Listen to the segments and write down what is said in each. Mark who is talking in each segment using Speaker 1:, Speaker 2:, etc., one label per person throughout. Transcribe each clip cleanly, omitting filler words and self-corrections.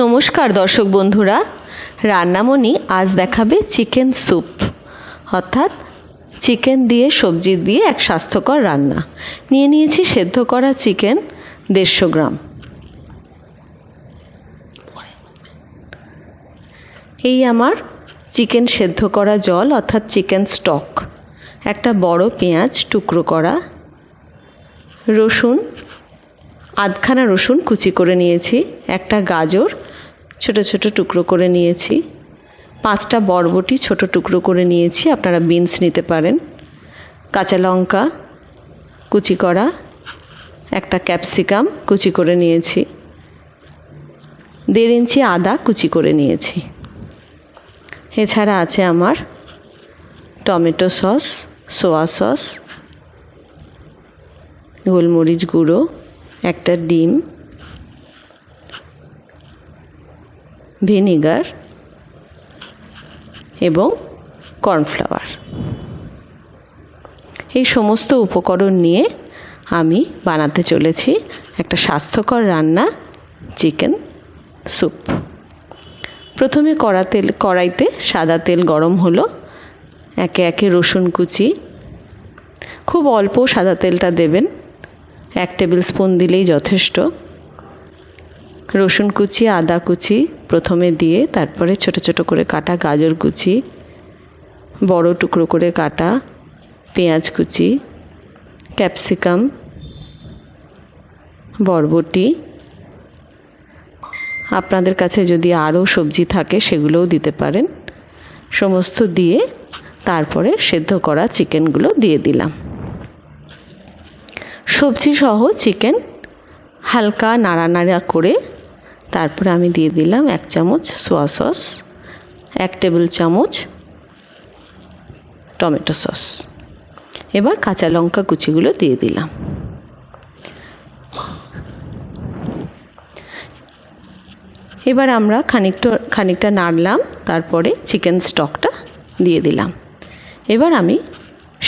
Speaker 1: নমস্কার দর্শক বন্ধুরা, রান্নামণি আজ দেখাবে চিকেন স্যুপ, অর্থাৎ চিকেন দিয়ে সবজি দিয়ে এক স্বাস্থ্যকর রান্না। নিয়ে নিয়েছি সেদ্ধ করা চিকেন 150 গ্রাম। এই আমার চিকেন সেদ্ধ করা জল অর্থাৎ চিকেন স্টক, একটা বড় পেঁয়াজ টুকরো করা, রসুন আধখানা রসুন কুচি করে নিয়েছি, একটা গাজর ছোট ছোট টুকরো করে নিয়েছি, 5টা বরবটি ছোট টুকরো করে নিয়েছি, আপনারা বিনস নিতে পারেন, কাঁচা লঙ্কা কুচি করা, একটা ক্যাপসিকাম কুচি করে নিয়েছি, 1.5 ইঞ্চি আদা কুচি করে নিয়েছি। এছাড়া আছে আমার টমেটো সস, সোয়া সস, গোলমরিচ গুঁড়ো, একটা ডিম, ভিনিগার এবং কর্নফ্লাওয়ার। এই সমস্ত উপকরণ নিয়ে আমি বানাতে চলেছি একটা স্বাস্থ্যকর রান্না, চিকেন স্যুপ। প্রথমে কড়াইতে সাদা তেল গরম হলো, একে একে রসুন কুচি, খুব অল্প সাদা তেলটা দেবেন, 1 টেবিল স্পুন দিলেই যথেষ্ট। রসুন কুচি, আদা কুচি প্রথমে দিয়ে তারপরে ছোট ছোট করে কাটা গাজর কুচি, বড় টুকরো করে কাটা পেঁয়াজ কুচি, ক্যাপসিকাম, বরবটি, আপনাদের কাছে যদি আরও সবজি থাকে সেগুলোও দিতে পারেন, সমস্ত দিয়ে তারপরে সেদ্ধ করা চিকেনগুলো দিয়ে দিলাম। সবজি সহ চিকেন হালকা নাড়ানাড়া করে তারপরে আমি দিয়ে দিলাম 1 চামচ সোয়া সস, 1 টেবিল চামচ টমেটো সস। এবার কাঁচা লঙ্কা কুচিগুলো দিয়ে দিলাম। এবার আমরা খানিকটা নাড়লাম, তারপরে চিকেন স্টকটা দিয়ে দিলাম। এবার আমি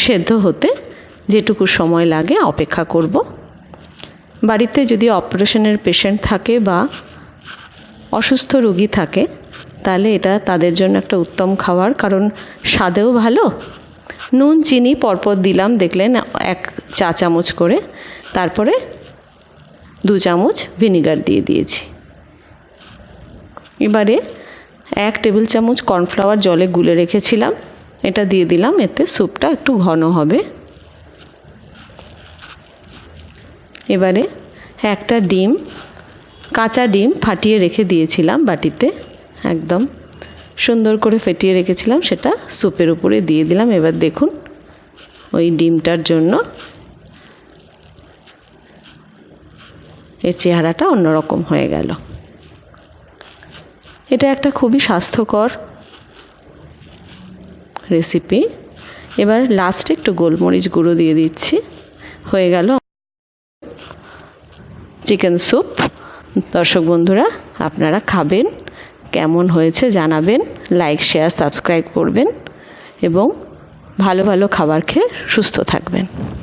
Speaker 1: সেদ্ধ হতে যেটুকু সময় লাগে অপেক্ষা করব। বাড়িতে যদি অপারেশনের পেশেন্ট থাকে বা অসুস্থ রোগী থাকে তাহলে এটা তাদের জন্য একটা উত্তম খাবার, কারণ স্বাদেও ভালো। নুন চিনি পরপর দিলাম, দেখলেন 1 চা চামচ করে, তারপরে 2 চামচ ভিনিগার দিয়ে দিয়েছি। এবারে 1 টেবিল চামচ কর্নফ্লাওয়ার জলে গুলে রেখেছিলাম, এটা দিয়ে দিলাম, এতে স্যুপটা একটু ঘন হবে। এবারে একটা ডিম, কাঁচা ডিম ফাটিয়ে রেখে দিয়েছিলাম বাটিতে, একদম সুন্দর করে ফেটিয়ে রেখেছিলাম, সেটা স্যুপের উপরে দিয়ে দিলাম। এবার দেখুন ওই ডিমটার জন্য এর চেহারাটা অন্যরকম হয়ে গেল। এটা একটা খুবই স্বাস্থ্যকর রেসিপি। এবার লাস্টে একটু গোলমরিচ গুঁড়ো দিয়ে দিচ্ছি, হয়ে গেল চিকেন স্যুপ। দর্শক বন্ধুরা, আপনারা খাবেন, কেমন হয়েছে জানাবেন, লাইক শেয়ার সাবস্ক্রাইব করবেন এবং ভালো ভালো খাবার খেয়ে সুস্থ থাকবেন।